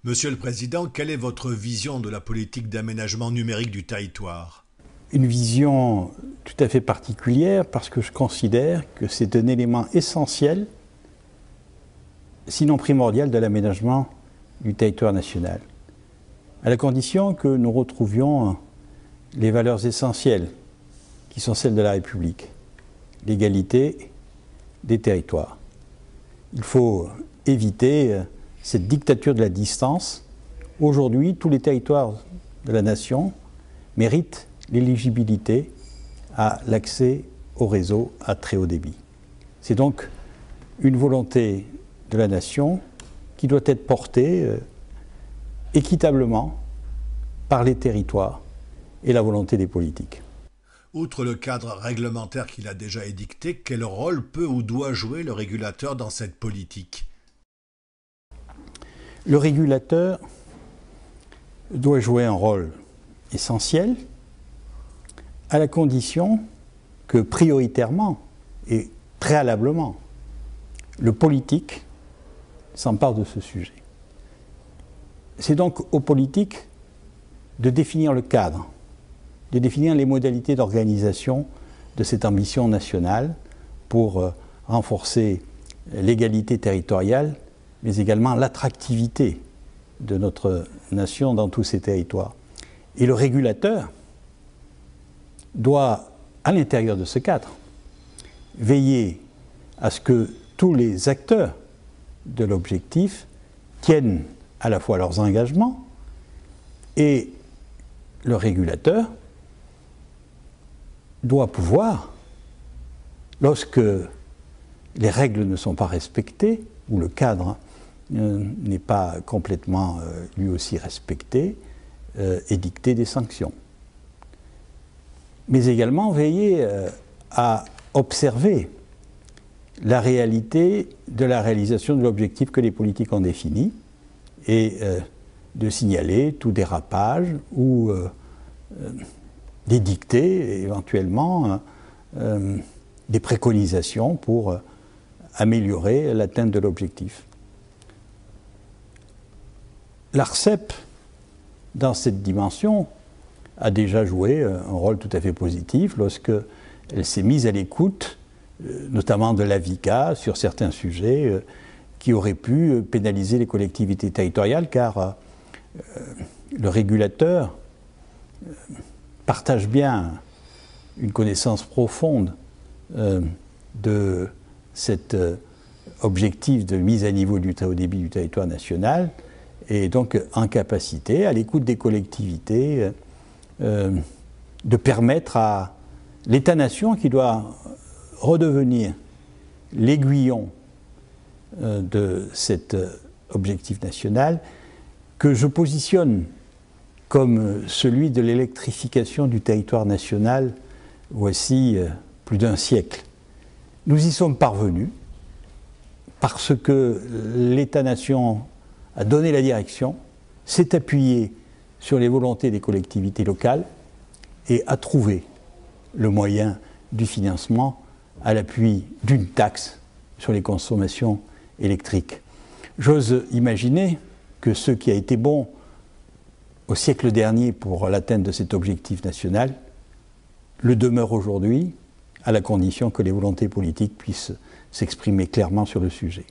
Monsieur le Président, quelle est votre vision de la politique d'aménagement numérique du territoire? Une vision tout à fait particulière parce que je considère que c'est un élément essentiel, sinon primordial, de l'aménagement du territoire national, à la condition que nous retrouvions les valeurs essentielles qui sont celles de la République, l'égalité des territoires. Il faut éviter cette dictature de la distance. Aujourd'hui, tous les territoires de la nation méritent l'éligibilité à l'accès au réseau à très haut débit. C'est donc une volonté de la nation qui doit être portée équitablement par les territoires et la volonté des politiques. Outre le cadre réglementaire qu'il a déjà édicté, quel rôle peut ou doit jouer le régulateur dans cette politique? Le régulateur doit jouer un rôle essentiel à la condition que prioritairement et préalablement le politique s'empare de ce sujet. C'est donc aux politiques de définir le cadre, de définir les modalités d'organisation de cette ambition nationale pour renforcer l'égalité territoriale, mais également l'attractivité de notre nation dans tous ces territoires. Et le régulateur doit, à l'intérieur de ce cadre, veiller à ce que tous les acteurs de l'objectif tiennent à la fois leurs engagements et le régulateur doit pouvoir, lorsque les règles ne sont pas respectées ou le cadre n'est pas complètement lui aussi respecté, édicter des sanctions. Mais également veiller à observer la réalité de la réalisation de l'objectif que les politiques ont défini et de signaler tout dérapage ou d'édicter éventuellement des préconisations pour améliorer l'atteinte de l'objectif. L'ARCEP, dans cette dimension, a déjà joué un rôle tout à fait positif lorsqu'elle s'est mise à l'écoute, notamment de l'AVICA, sur certains sujets qui auraient pu pénaliser les collectivités territoriales, car le régulateur partage bien une connaissance profonde de cet objectif de mise à niveau du très haut débit du territoire national, et donc en capacité, à l'écoute des collectivités, de permettre à l'État-nation, qui doit redevenir l'aiguillon de cet objectif national, que je positionne comme celui de l'électrification du territoire national voici plus d'un siècle. Nous y sommes parvenus parce que l'État-nation a donné la direction, s'est appuyé sur les volontés des collectivités locales et a trouvé le moyen du financement à l'appui d'une taxe sur les consommations électriques. J'ose imaginer que ce qui a été bon au siècle dernier pour l'atteinte de cet objectif national le demeure aujourd'hui, à la condition que les volontés politiques puissent s'exprimer clairement sur le sujet.